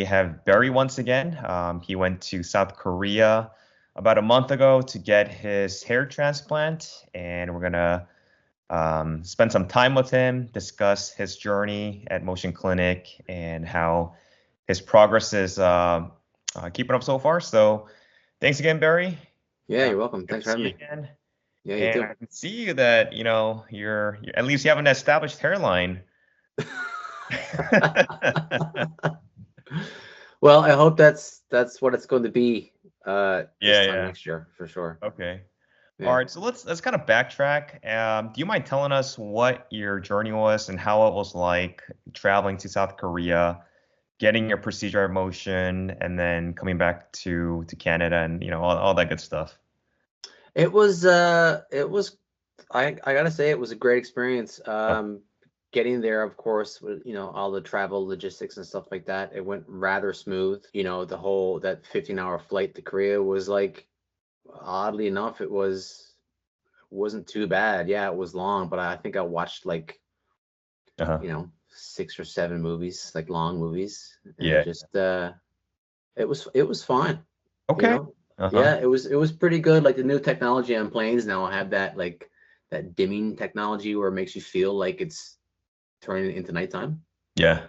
have Barry once again. He went to South Korea about a month ago to get his hair transplant, and we're gonna spend some time with him, discuss his journey at Motion Clinic and how his progress is keeping up so far. So thanks again, Barry. Yeah, you're welcome. Thanks for having me. Again. Yeah, you and too. I can see that, you're at least you have an established hairline. Well, I hope that's what it's going to be this time Yeah. next year for sure. Okay. Yeah. All right, so let's kind of backtrack. Do you mind telling us what your journey was and how it was like traveling to South Korea, getting your procedure at Motion, and then coming back to Canada and all that good stuff? It was I gotta say it was a great experience. Getting there, of course, with all the travel logistics and stuff like that, it went rather smooth. The whole that 15-hour flight to Korea was like, oddly enough, wasn't too bad. Yeah, it was long, but I think I watched like 6 or 7 movies, like long movies. And Yeah. just it was fun. Okay. Yeah, it was pretty good. Like the new technology on planes now have that dimming technology where it makes you feel like it's turning into nighttime. Yeah.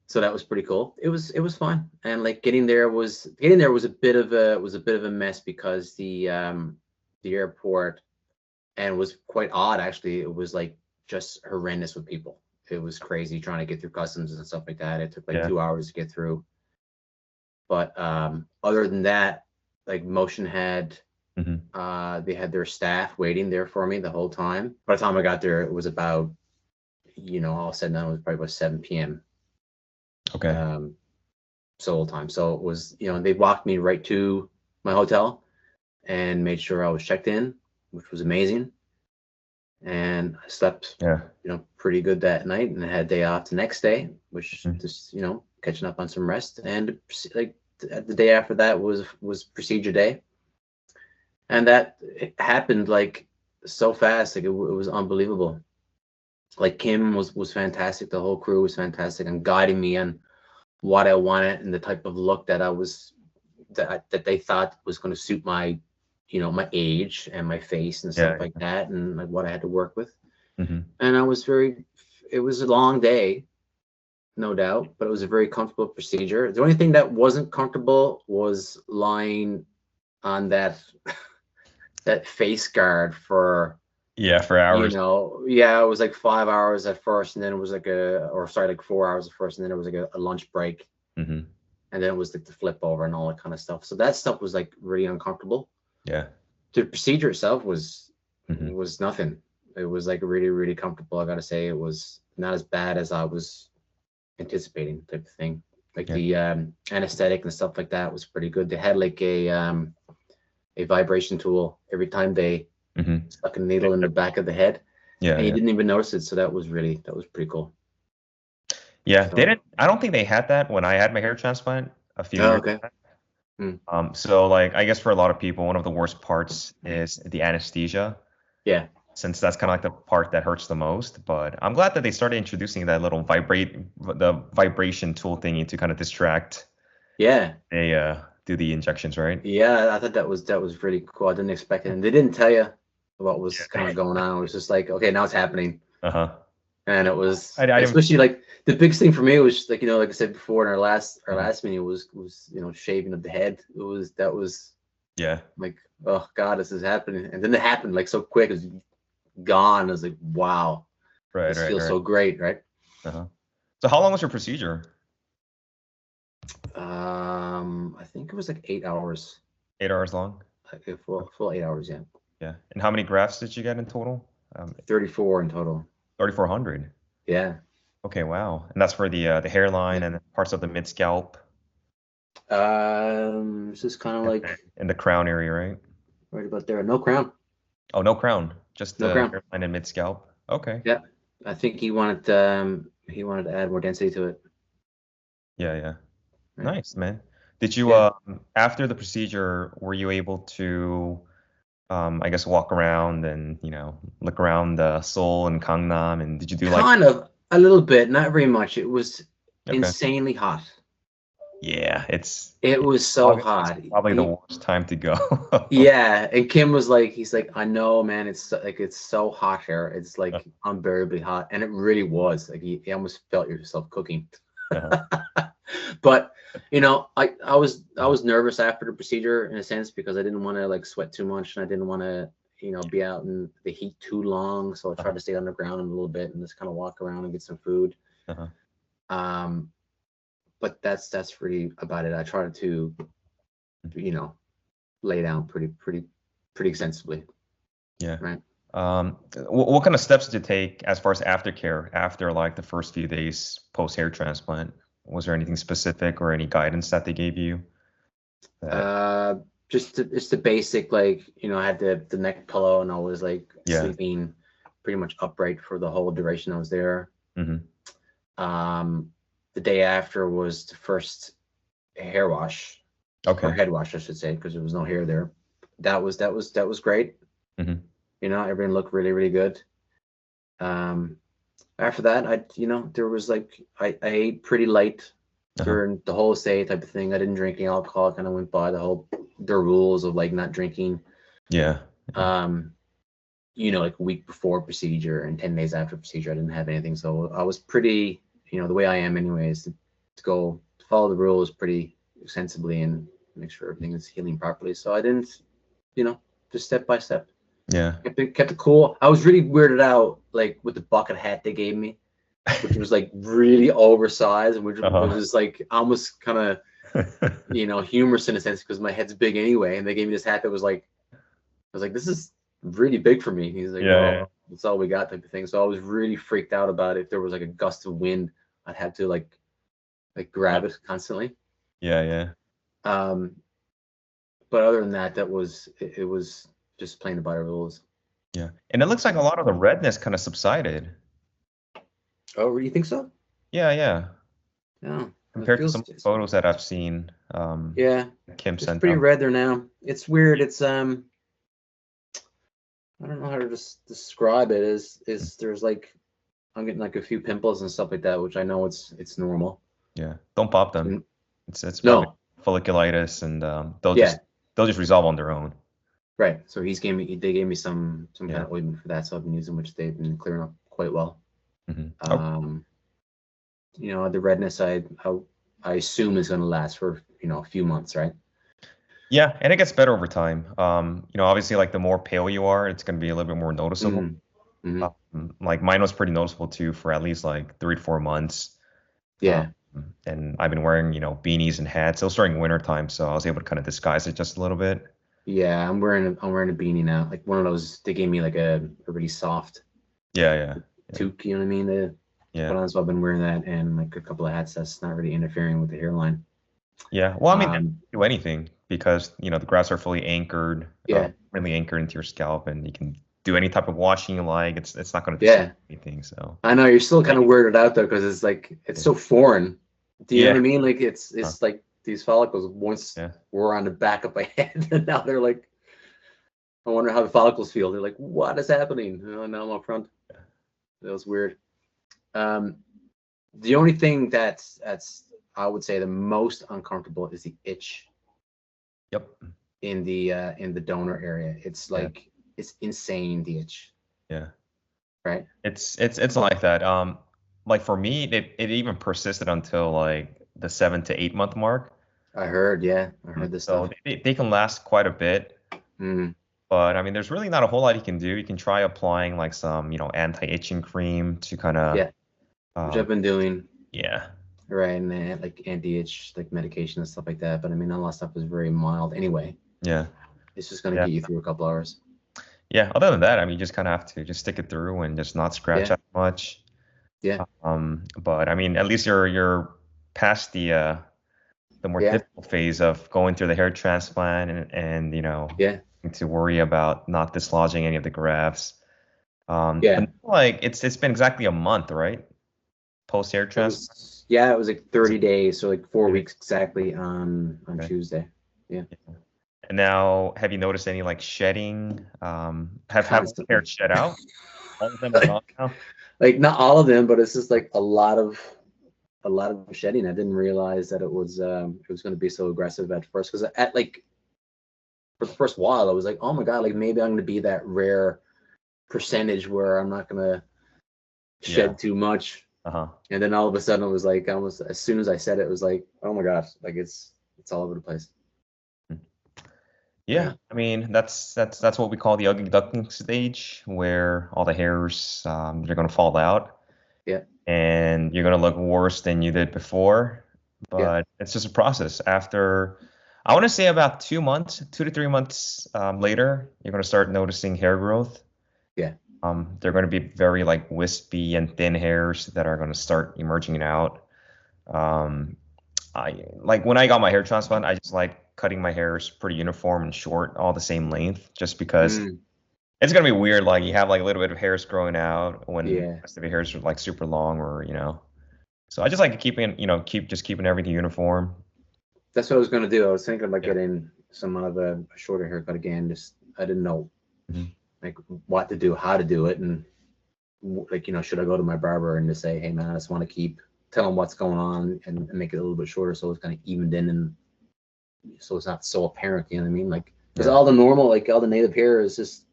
So that was pretty cool. It was fun. And like getting there was a bit of a mess because the airport, and it was quite odd actually. It was like just horrendous with people. It was crazy trying to get through customs and stuff like that. It took like 2 hours to get through. But other than that, like Motion had they had their staff waiting there for me the whole time. By the time I got there, it was about, all said and done, it was probably about 7 p.m. Okay. Seoul time. So it was, they walked me right to my hotel and made sure I was checked in, which was amazing. And I slept, pretty good that night, and I had a day off the next day, which just, catching up on some rest. And like the day after that was procedure day. And that happened like so fast. Like it was unbelievable. Like Kim was fantastic. The whole crew was fantastic and guiding me on what I wanted and the type of look that that they thought was going to suit my, my age and my face and stuff like that, and like what I had to work with. And it was a long day, no doubt, but it was a very comfortable procedure. The only thing that wasn't comfortable was lying on that face guard for hours. It was like 5 hours at first, and then it was like 4 hours at first, and then it was like a lunch break, and then it was like the flip over and all that kind of stuff. So that stuff was like really uncomfortable. Yeah. The procedure itself was nothing. It was like really, really comfortable. I gotta say, it was not as bad as I was anticipating, type of thing. Like the anesthetic and stuff like that was pretty good. They had like a vibration tool every time they stuck a needle in the back of the head. And you didn't even notice it. So that was pretty cool. Yeah, so, I don't think they had that when I had my hair transplant a few years back. So like, I guess for a lot of people, one of the worst parts is the anesthesia. Yeah. Since that's kind of like the part that hurts the most. But I'm glad that they started introducing that little vibration tool thingy to kind of distract. Yeah. They do the injections, right? Yeah, I thought that was really cool. I didn't expect it. And they didn't tell you what was kind of going on. It was just like, okay, now it's happening. And it was especially like the biggest thing for me was like, like I said before in our last meeting was shaving of the head. That was like, oh God, this is happening. And then it happened like so quick. It was gone. I was like, wow. This feels so great, right? So how long was your procedure? I think it was like 8 hours. 8 hours long? Like full 8 hours, yeah. Yeah. And how many grafts did you get in total? 34 in total. 3,400. Yeah. Okay, wow. And that's for the hairline and parts of the mid scalp. It's just kind of like in the crown area, right? Right about there. No crown. Oh, no crown. Just the hairline and mid scalp. Okay. Yeah. I think he wanted to add more density to it. Yeah. Right. Nice, man. Did you after the procedure, were you able to I guess walk around and look around Seoul and Gangnam, and did you do like kind of a little bit, not very much. It was insanely hot. Yeah, It was so hot. It's probably the worst time to go. Yeah, and Kim was like, he's like, I know, man, it's so hot here. It's like unbearably hot, and it really was. Like you almost felt yourself cooking. But you know, I was nervous after the procedure in a sense because I didn't want to like sweat too much, and I didn't want to be out in the heat too long. So I tried to stay underground a little bit and just kind of walk around and get some food. But that's really about it. I tried to lay down pretty extensively. Yeah. Right. What kind of steps did you take as far as aftercare after like the first few days post hair transplant? Was there anything specific or any guidance that they gave you? Just the basic, like, I had the neck pillow and I was like sleeping pretty much upright for the whole duration I was there. The day after was the first hair wash, or head wash, I should say, because there was no hair there. That was great. Everything looked really, really good. After that, there was like, I ate pretty light during the whole stay type of thing. I didn't drink any alcohol. Kind of went by the rules of like not drinking. Yeah. Like a week before procedure and 10 days after procedure, I didn't have anything. So I was pretty, the way I am anyways, to follow the rules pretty sensibly and make sure everything is healing properly. So I didn't, just step by step. Yeah. Kept it cool. I was really weirded out, like, with the bucket hat they gave me, which was like really oversized, and which was like almost kind of, humorous in a sense because my head's big anyway. And they gave me this hat that was like, I was like, this is really big for me. He's like, well, that's all we got type of thing. So I was really freaked out about it. If there was like a gust of wind, I'd have to like grab it constantly. Yeah. But other than that, it was just playing by the rules. Yeah. And it looks like a lot of the redness kind of subsided. Oh, you think so? Yeah. Compared to some photos that I've seen. Yeah. Kim it's sent pretty out. red there now. It's weird. It's I don't know how to describe it. Is there's like, I'm getting like a few pimples and stuff like that, which I know it's normal. Yeah. Don't pop them. It's no probably folliculitis, and they'll just resolve on their own. Right. So they gave me some kind of ointment for that, so I've been using, which they've been clearing up quite well. The redness I assume is going to last for a few months, right? Yeah, and it gets better over time. Obviously, like the more pale you are, it's going to be a little bit more noticeable. Like mine was pretty noticeable too for at least like 3 to 4 months. Yeah. And I've been wearing, beanies and hats. It was during winter time, so I was able to kind of disguise it just a little bit. Yeah, I'm wearing a beanie now. Like one of those, they gave me like a really soft toque, you know what I mean? Put on, so I've been wearing that and like a couple of hats that's not really interfering with the hairline. Yeah, well, I mean, they don't do anything because, the grafts are fully anchored, really anchored into your scalp, and you can do any type of washing you like. It's not going to do anything. So I know you're still kind of weirded out though, because it's like it's so foreign. Do you know what I mean? Like it's like these follicles once were on the back of my head, and now they're like, I wonder how the follicles feel. They're like, what is happening? Now I'm up front. That was weird. The only thing that's I would say the most uncomfortable is the itch. Yep. In the donor area, it's like it's insane, the itch. Yeah. Right. It's like that. Like for me, it even persisted until like the 7 to 8 month mark. I heard this stuff. They can last quite a bit. But I mean, there's really not a whole lot you can do. You can try applying like some, anti-itching cream to kind of which I've been doing. Yeah. Right, and then like anti-itch like medication and stuff like that. But I mean, all that stuff is very mild anyway. Yeah. It's just gonna get you through a couple hours. Yeah. Other than that, I mean, you just kind of have to just stick it through and just not scratch as much. Yeah. But I mean, at least you're past the more difficult phase of going through the hair transplant and to worry about not dislodging any of the grafts. Like it's been exactly a month, right? Post hair transplant. It was like 30 days, so like 4 weeks exactly on Tuesday. Yeah. And now, have you noticed any like shedding? Have hair shed out? All of them are gone now? Like not all of them, but it's just like a lot of a lot of shedding. I didn't realize that it was going to be so aggressive at first, because at like for the first while I was like, oh my god, like maybe I'm going to be that rare percentage where I'm not going to shed too much. And then all of a sudden it was like, almost as soon as I said it, it was like, oh my gosh, like it's all over the place. Yeah, I mean that's what we call the ugly duckling stage, where all the hairs they're gonna fall out. Yeah. And you're gonna look worse than you did before. But it's just a process. After, I want to say about 2 months, 2 to 3 months later, you're gonna start noticing hair growth. Yeah. They're gonna be very like wispy and thin hairs that are gonna start emerging out. I like when I got my hair transplant, I just like cutting my hairs pretty uniform and short, all the same length, just because it's gonna be weird. Like you have like a little bit of hairs growing out when the rest of your hairs are like super long, or So I just like keeping keeping everything uniform. That's what I was gonna do. I was thinking about getting somewhat of a shorter haircut again. Just I didn't know like what to do, how to do it, and like should I go to my barber and just say, hey man, I just want to tell him what's going on and make it a little bit shorter so it's kind of evened in, and so it's not so apparent, you know what I mean? Like, because all the normal, like all the native hair is just,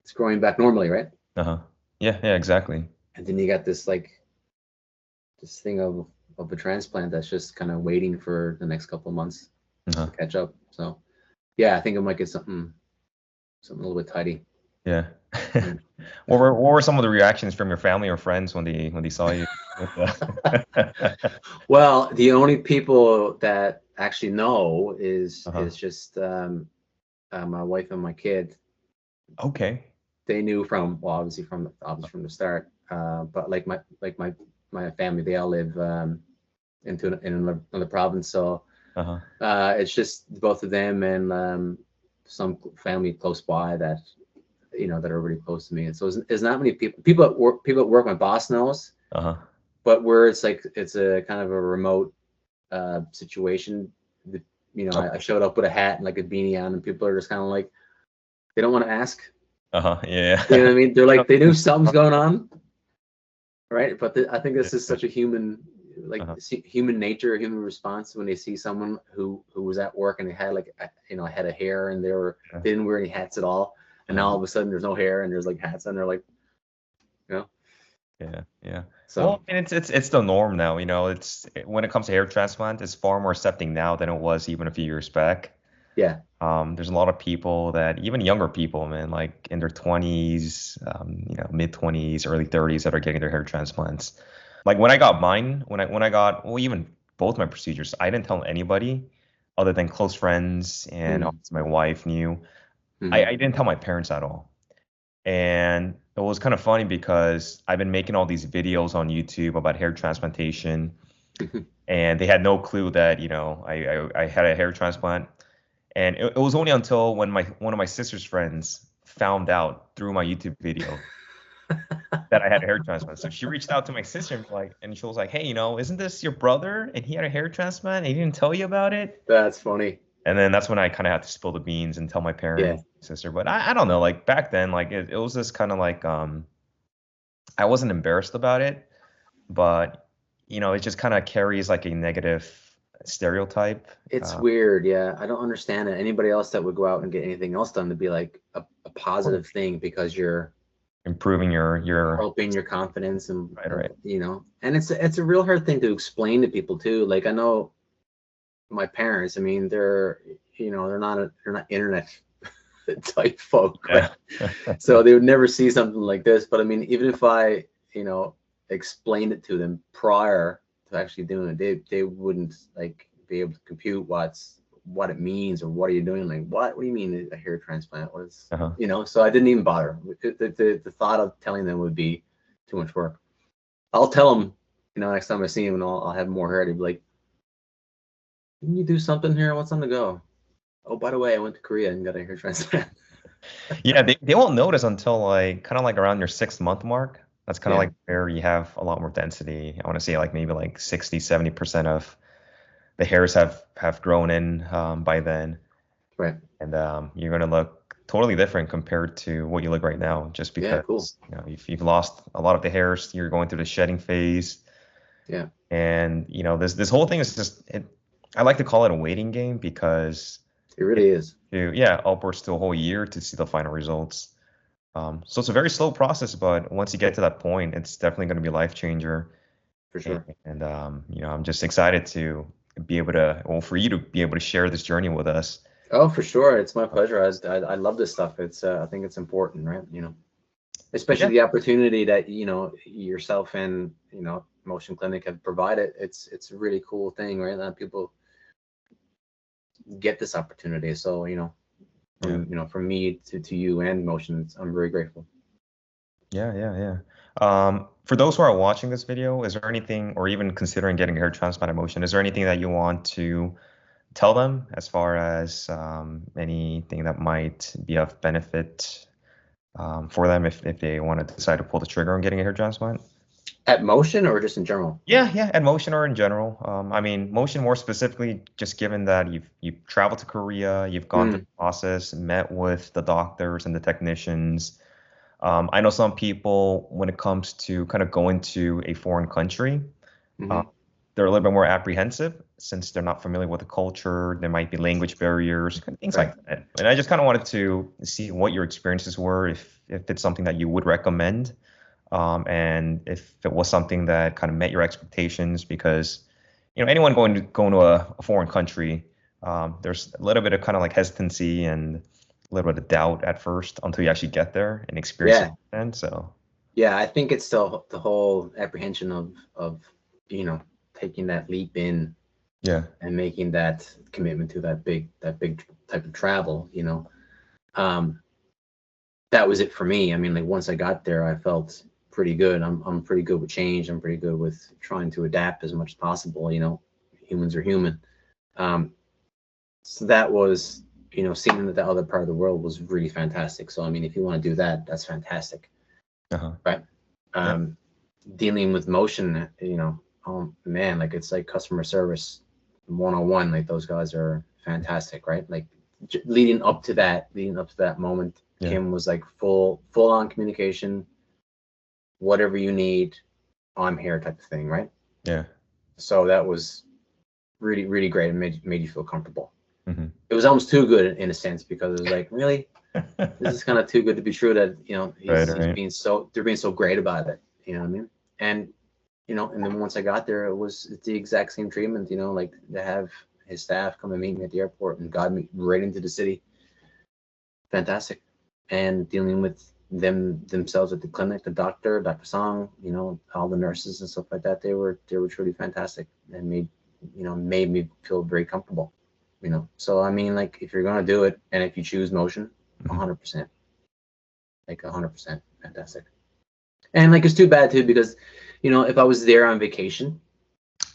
it's growing back normally, right? Yeah, exactly. And then you got this like this thing of a transplant that's just kind of waiting for the next couple of months to catch up. So yeah, I think it might get something a little bit tidy. Yeah. What were some of the reactions from your family or friends when they saw you? Well, the only people that actually know is just my wife and my kid. Okay. They knew obviously from the start. But like my family, they all live in another province, so it's just both of them and some family close by that that are really close to me. And so it's not many people at work. My boss knows, but where it's like it's a kind of a remote situation. I showed up with a hat and like a beanie on, and people are just kind of like, they don't want to ask. Yeah. You know what I mean? They're like, they knew something's going on, right? But I think this is such a human, like human nature, human response when they see someone who was at work and they had like had a hair and they didn't wear any hats at all, and now all of a sudden there's no hair and there's like hats and they're like, Yeah. So well, I mean, it's the norm now. It's when it comes to hair transplant, it's far more accepting now than it was even a few years back. Yeah. There's a lot of people that, even younger people, man, like in their 20s, mid 20s, early 30s, that are getting their hair transplants. Like when I got mine, when I got, well, even both my procedures, I didn't tell anybody other than close friends, and my wife knew. I didn't tell my parents at all. And it was kind of funny because I've been making all these videos on YouTube about hair transplantation, and they had no clue that I had a hair transplant. And it was only until when one of my sister's friends found out through my YouTube video that I had a hair transplant. So she reached out to my sister and she was like, hey, isn't this your brother? And he had a hair transplant and he didn't tell you about it? That's funny. And then that's when I kind of had to spill the beans and tell my parents, sister. But I don't know, like back then, like it was just kind of like I wasn't embarrassed about it, but it just kind of carries like a negative stereotype. It's weird. Yeah, I don't understand it. Anybody else that would go out and get anything else done to be like a positive thing because you're improving your helping your confidence and right. And it's a real hard thing to explain to people too. Like I know my parents, I mean, they're not internet type folk, right? So they would never see something like this. But I mean, even if I explained it to them prior to actually doing it, they wouldn't like be able to compute what it means or what are you doing, like what do you mean a hair transplant was so I didn't even bother. The thought of telling them would be too much work. I'll tell them next time I see them and I'll have more hair. They'd be like, can you do something here? What's on the go? Oh, by the way, I went to Korea and got a hair transplant. Yeah, they won't notice until kind of like around your 6th month mark. That's kind of like where you have a lot more density. I want to say like maybe like 60-70% of the hairs have grown in by then. Right. And you're going to look totally different compared to what you look right now, just because you've lost a lot of the hairs. You're going through the shedding phase. Yeah. And this whole thing is just I like to call it a waiting game because it really is. Upwards to a whole year to see the final results. So it's a very slow process, but once you get to that point, it's definitely going to be a life changer. For sure. And I'm just excited to be able to, well, for you to be able to share this journey with us. Oh, for sure. It's my pleasure. I love this stuff. It's I think it's important, right? Especially the opportunity that, yourself and, Motion Clinic have provided. It's a really cool thing, right? That people get this opportunity. So, from me to you and Motion, I'm very grateful. Yeah. For those who are watching this video, is there anything, or even considering getting a hair transplant at Motion, is there anything that you want to tell them as far as anything that might be of benefit for them if they want to decide to pull the trigger on getting a hair transplant? At Motion or just in general? Yeah, at Motion or in general. I mean, Motion more specifically, just given that you've traveled to Korea, you've gone through the process, met with the doctors and the technicians. I know some people, when it comes to kind of going to a foreign country, they're a little bit more apprehensive since they're not familiar with the culture. There might be language barriers, things like that. And I just kind of wanted to see what your experiences were, if it's something that you would recommend, and if it was something that kind of met your expectations. Because anyone going to a foreign country, there's a little bit of kind of like hesitancy and a little bit of doubt at first until you actually get there and experience it. And so I think it's still the whole apprehension of taking that leap in, and making that commitment to that big type of travel. That was it for me. I mean, like, once I got there, I felt pretty good. I'm pretty good with change. I'm pretty good with trying to adapt as much as possible. Humans are human. So that was, seeing that the other part of the world was really fantastic. So I mean, if you want to do that, that's fantastic. Right. Dealing with Motion, oh man, like, it's like customer service 101. Like, those guys are fantastic, right? Like, leading up to that moment, Kim was like full on communication. Whatever you need, I'm here, type of thing, right? So that was really, really great. It made you feel comfortable. It was almost too good in a sense, because it was like, really, this is kind of too good to be true, that they're being so great about it. You know what I mean? And and then once I got there, it's the exact same treatment. Like, to have his staff come and meet me at the airport and guide me right into the city. Fantastic. And dealing with themselves at the clinic, the Dr. Song, all the nurses and stuff like that, they were truly fantastic, and made me feel very comfortable. So I mean, like, if you're gonna do it, and if you choose Motion, 100%, like 100%, fantastic. And like, it's too bad too, because if I was there on vacation,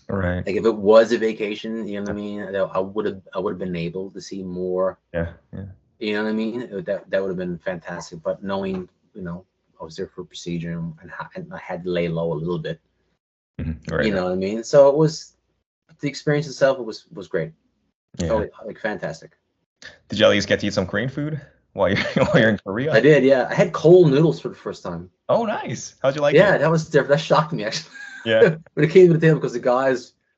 like, if it was a vacation, you know what I mean, I would have been able to see more. You know what I mean? That would have been fantastic. But knowing, I was there for a procedure, and I had to lay low a little bit. You know what I mean? So it was, the experience itself was great. Totally, like, fantastic. Did you at least get to eat some Korean food while you're in Korea? I did, yeah. I had cold noodles for the first time. Oh, nice. How'd you like it? Yeah, that was different. That shocked me, actually. When it came to the table, because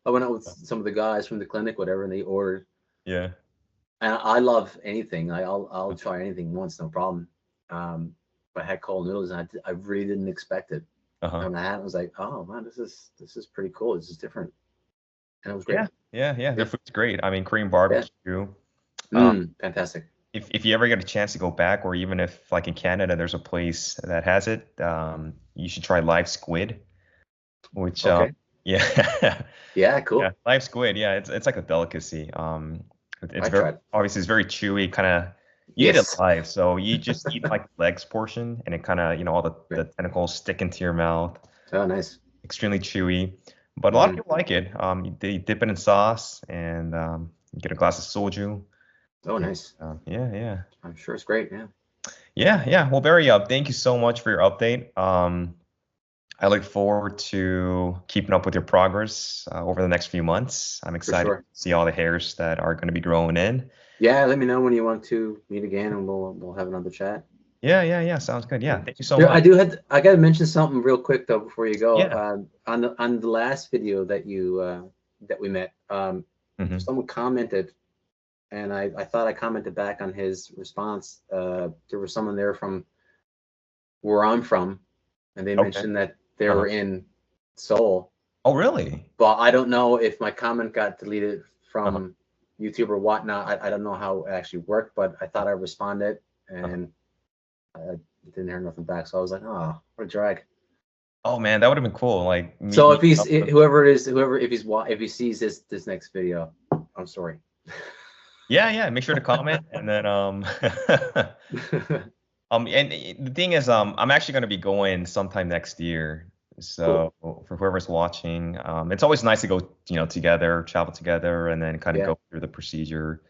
I went out with some of the guys from the clinic, whatever, and they ordered. And I love anything. I'll try anything once, no problem. But I had cold noodles, and I really didn't expect it. And I had, I was like, oh man, this is pretty cool. This is different, and it was great. Yeah. Their food's great. I mean, Korean barbecue. Fantastic. If you ever get a chance to go back, or even if, like, in Canada, there's a place that has it, you should try live squid. Which cool. Live squid. It's like a delicacy. It's obviously it's very chewy, kind of. You eat it live, so you just eat like the legs portion, and it kind of, all the tentacles stick into your mouth. Oh, nice. Extremely chewy, but a lot of people like it. They dip it in sauce, and you get a glass of soju. Oh, nice. Yeah. I'm sure it's great. Yeah. Well, Barry, thank you so much for your update. I look forward to keeping up with your progress over the next few months. I'm excited to see all the hairs that are going to be growing in. Yeah, let me know when you want to meet again, and we'll have another chat. Yeah. Sounds good. Yeah. Thank you so Yeah, much. I got to mention something real quick though before you go. Yeah. On the last video that that we met, someone commented, and I thought I commented back on his response. There was someone there from where I'm from, and they Okay. mentioned that they were in Seoul. Oh, really? But I don't know if my comment got deleted Uh-huh. from YouTube or whatnot. I don't know how it actually worked, but I thought I responded, Uh-huh. and I didn't hear nothing back. So I was like, oh, what a drag. Oh man, that would have been cool. Like So meet if he's up with. whoever it is, whoever if he sees this next video, I'm sorry. Yeah. Make sure to comment, and then and the thing is, I'm actually going to be going sometime next year. Cool. So for whoever's watching, it's always nice to go, together, travel together, and then kind of Yeah, go through the procedure.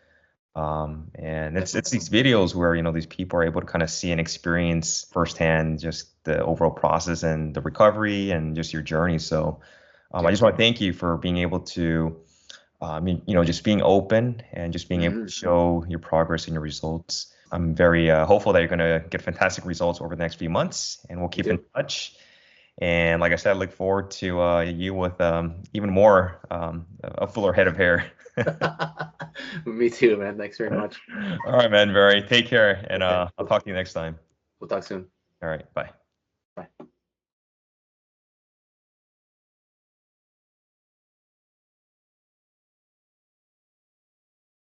And it's definitely. these videos where, these people are able to kind of see and experience firsthand just the overall process and the recovery and just your journey. So I Yeah. just want to thank you for being able to, just being open and just being able to show your progress and your results. I'm very hopeful that you're going to get fantastic results over the next few months, and we'll Me keep in too. touch. And like I said, I look forward to you with even more a fuller head of hair. Me too, man. Thanks very much. All right, man. Very take care, and Okay. I'll talk to you next time. We'll talk soon. All right, bye.